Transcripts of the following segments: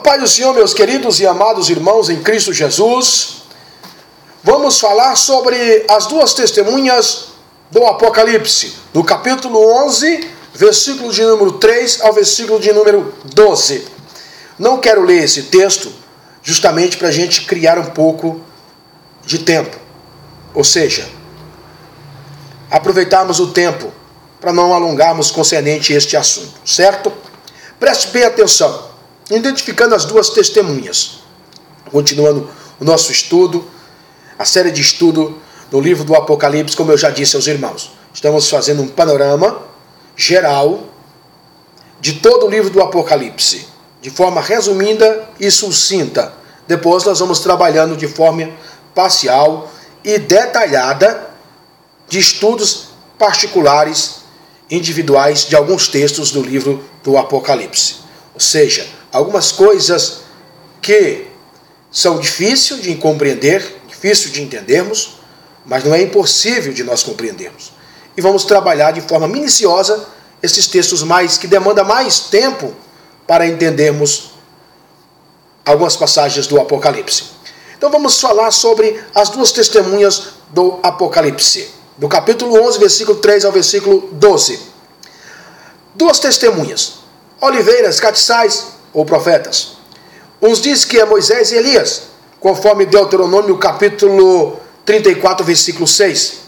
Pai do Senhor, meus queridos e amados irmãos em Cristo Jesus, vamos falar sobre as duas testemunhas do Apocalipse, do capítulo 11, versículo de número 3 ao versículo de número 12. Não quero ler esse texto justamente para a gente criar um pouco de tempo, ou seja, aproveitarmos o tempo para não alongarmos concernente este assunto, certo? Preste bem atenção, identificando as duas testemunhas. Continuando o nosso estudo, a série de estudo do livro do Apocalipse, como eu já disse aos irmãos. Estamos fazendo um panorama geral de todo o livro do Apocalipse, de forma resumida e sucinta. Depois nós vamos trabalhando de forma parcial e detalhada de estudos particulares, individuais de alguns textos do livro do Apocalipse. Ou seja, algumas coisas que são difíceis de compreender, difícil de entendermos, mas não é impossível de nós compreendermos. E vamos trabalhar de forma minuciosa esses textos que demandam mais tempo para entendermos algumas passagens do Apocalipse. Então vamos falar sobre as duas testemunhas do Apocalipse, do capítulo 11, versículo 3 ao versículo 12. Duas testemunhas, oliveiras, catiçais ou profetas. Uns diz que é Moisés e Elias, conforme Deuteronômio capítulo 34, versículo 6.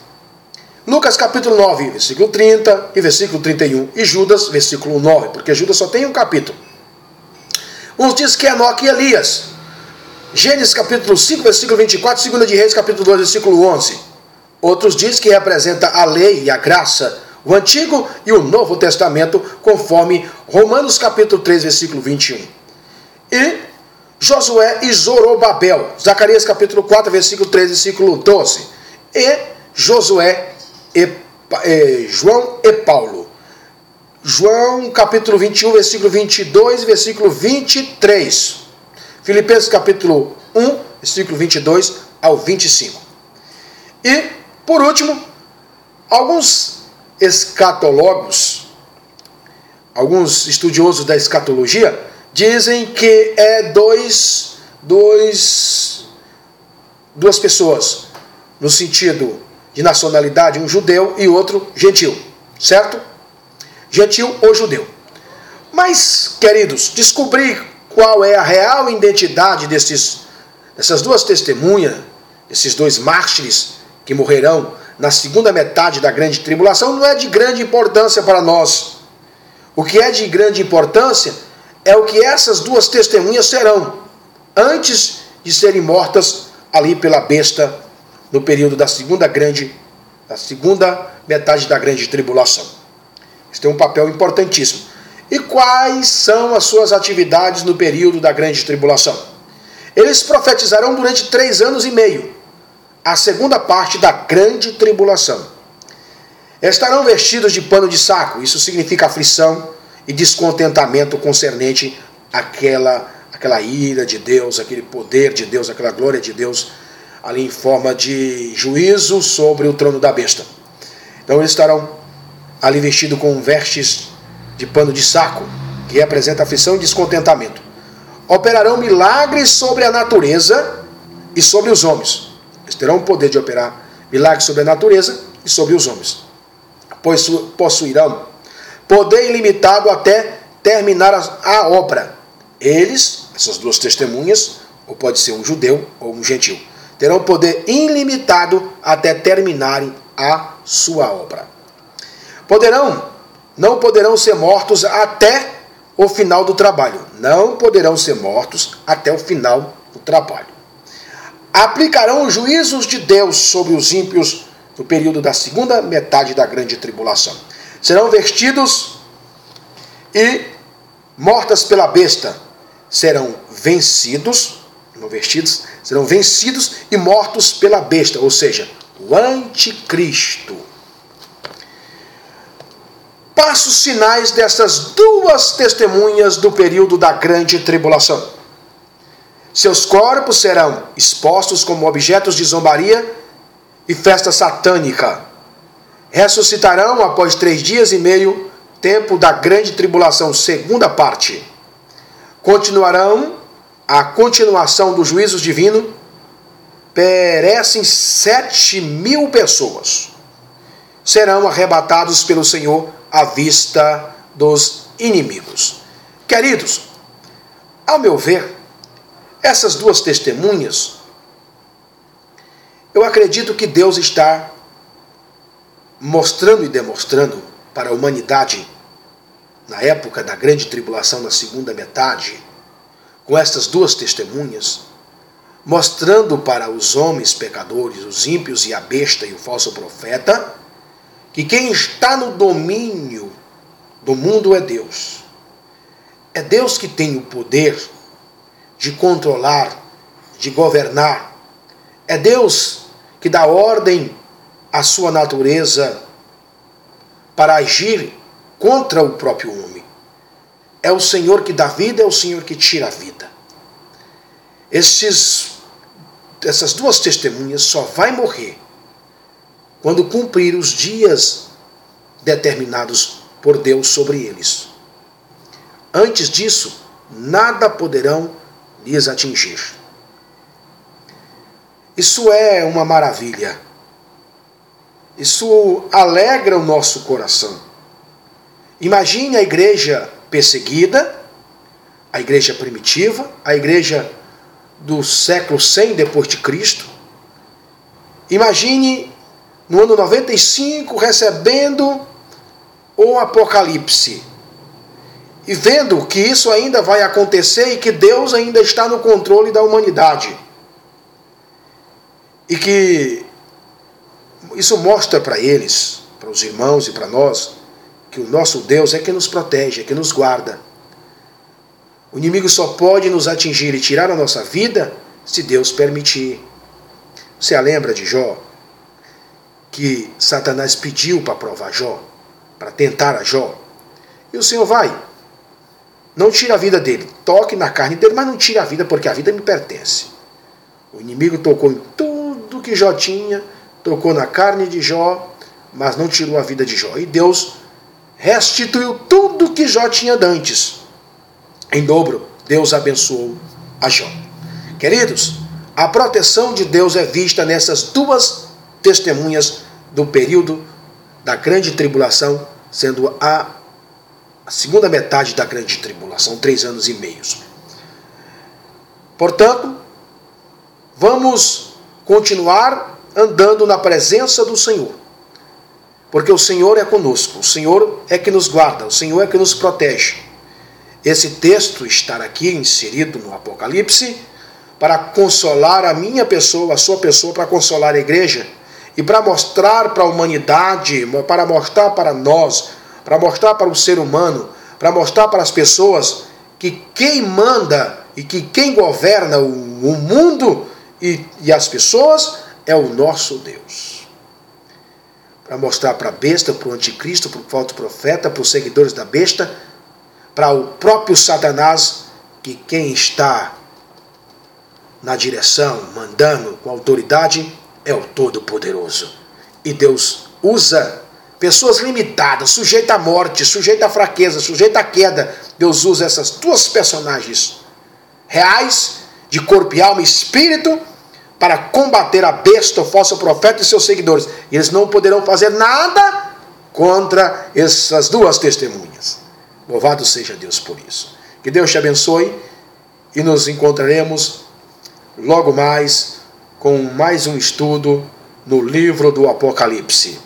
Lucas capítulo 9, versículo 30 e versículo 31. E Judas, versículo 9, porque Judas só tem um capítulo. Uns diz que é Enoque e Elias. Gênesis capítulo 5, versículo 24, 2 de Reis capítulo 2, versículo 11. Outros diz que representa a lei e a graça, o Antigo e o Novo Testamento, conforme Romanos capítulo 3, versículo 21. E Josué e Zorobabel, Zacarias capítulo 4, versículo 3, versículo 12. E Josué e João e Paulo. João capítulo 21, versículo 22 e versículo 23. Filipenses capítulo 1, versículo 22 ao 25. E, por último, alguns escatólogos, alguns estudiosos da escatologia, dizem que é duas pessoas, no sentido de nacionalidade, um judeu e outro gentil, certo? Gentil ou judeu. Mas, queridos, descobrir qual é a real identidade dessas duas testemunhas, desses dois mártires que morrerão na segunda metade da grande tribulação, não é de grande importância para nós. O que é de grande importância é o que essas duas testemunhas serão antes de serem mortas ali pela besta no período da segunda metade da grande tribulação. Isso tem um papel importantíssimo. E quais são as suas atividades no período da grande tribulação? Eles profetizarão durante 3 anos e meio, a segunda parte da grande tribulação. Estarão vestidos de pano de saco, isso significa aflição e descontentamento concernente àquela ira de Deus, aquele poder de Deus, aquela glória de Deus, ali em forma de juízo sobre o trono da besta. Então eles estarão ali vestidos com vestes de pano de saco, que representa aflição e descontentamento. Operarão milagres sobre a natureza e sobre os homens. Eles terão o poder de operar milagres sobre a natureza e sobre os homens. Pois possuirão poder ilimitado até terminar a obra. Eles, essas duas testemunhas, ou pode ser um judeu ou um gentil, terão poder ilimitado até terminarem a sua obra. Não poderão ser mortos até o final do trabalho. Não poderão ser mortos até o final do trabalho. Aplicarão os juízos de Deus sobre os ímpios no período da segunda metade da grande tribulação. Serão vestidos e mortas pela besta. Serão vencidos, não vestidos, serão vencidos e mortos pela besta, ou seja, o anticristo. Passos finais dessas duas testemunhas do período da grande tribulação. Seus corpos serão expostos como objetos de zombaria e festa satânica. Ressuscitarão após 3 dias e meio, tempo da grande tribulação, segunda parte. Continuarão a continuação do juízo divino, perecem 7.000 pessoas. Serão arrebatados pelo Senhor à vista dos inimigos. Queridos, ao meu ver, essas duas testemunhas, eu acredito que Deus está mostrando e demonstrando para a humanidade, na época da grande tribulação, na segunda metade, com estas duas testemunhas, mostrando para os homens pecadores, os ímpios e a besta e o falso profeta, que quem está no domínio do mundo é Deus. É Deus que tem o poder de controlar, de governar. É Deus que dá ordem à sua natureza para agir contra o próprio homem. É o Senhor que dá vida, é o Senhor que tira a vida. Essas duas testemunhas só vai morrer quando cumprir os dias determinados por Deus sobre eles. Antes disso, nada poderão lhes atingir. Isso é uma maravilha. Isso alegra o nosso coração. Imagine a igreja perseguida, a igreja primitiva, a igreja do século 100 depois de Cristo. Imagine no ano 95 recebendo o Apocalipse e vendo que isso ainda vai acontecer e que Deus ainda está no controle da humanidade. E que isso mostra para eles, para os irmãos e para nós, que o nosso Deus é que nos protege, é que nos guarda. O inimigo só pode nos atingir e tirar a nossa vida se Deus permitir. Você lembra de Jó? Que Satanás pediu para provar Jó, para tentar a Jó. E o Senhor vai. Não tira a vida dele. Toque na carne dele, mas não tira a vida, porque a vida me pertence. O inimigo tocou em tudo que Jó tinha, tocou na carne de Jó, mas não tirou a vida de Jó. E Deus restituiu tudo que Jó tinha antes. Em dobro, Deus abençoou a Jó. Queridos, a proteção de Deus é vista nessas duas testemunhas do período da grande tribulação, sendo a segunda metade da grande tribulação, 3 anos e meio. Portanto, vamos continuar andando na presença do Senhor, porque o Senhor é conosco, o Senhor é que nos guarda, o Senhor é que nos protege. Esse texto está aqui inserido no Apocalipse para consolar a minha pessoa, a sua pessoa, para consolar a igreja e para mostrar para a humanidade, para mostrar para nós, para mostrar para o ser humano, para mostrar para as pessoas que quem manda e que quem governa o mundo e as pessoas é o nosso Deus. Para mostrar para a besta, para o anticristo, para o falso profeta, para os seguidores da besta, para o próprio Satanás, que quem está na direção, mandando com autoridade, é o Todo-Poderoso. E Deus usa pessoas limitadas, sujeitas à morte, sujeitas à fraqueza, sujeitas à queda. Deus usa essas duas personagens reais, de corpo e alma e espírito, para combater a besta, o falso profeta e seus seguidores. E eles não poderão fazer nada contra essas duas testemunhas. Louvado seja Deus por isso. Que Deus te abençoe e nos encontraremos logo mais com mais um estudo no livro do Apocalipse.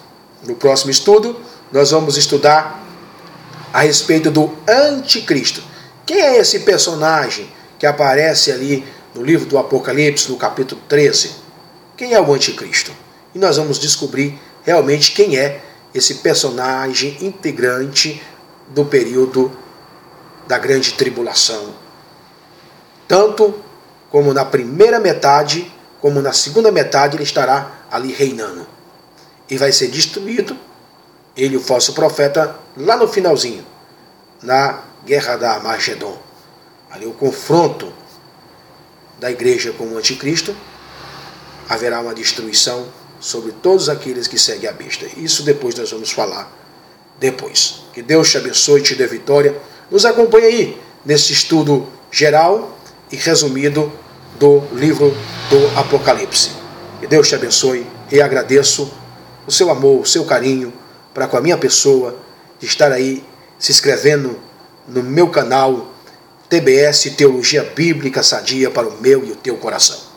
No próximo estudo, nós vamos estudar a respeito do anticristo. Quem é esse personagem que aparece ali no livro do Apocalipse, no capítulo 13? Quem é o anticristo? E nós vamos descobrir realmente quem é esse personagem integrante do período da grande tribulação. Tanto como na primeira metade, como na segunda metade, ele estará ali reinando. E vai ser destruído, ele, o falso profeta, lá no finalzinho, na guerra da Armagedon. Ali o confronto da igreja com o anticristo, haverá uma destruição sobre todos aqueles que seguem a besta. Isso depois nós vamos falar depois. Que Deus te abençoe e te dê vitória. Nos acompanhe aí nesse estudo geral e resumido do livro do Apocalipse. Que Deus te abençoe e agradeço o seu amor, o seu carinho para com a minha pessoa, de estar aí se inscrevendo no meu canal TBS Teologia Bíblica Sadia para o meu e o teu coração.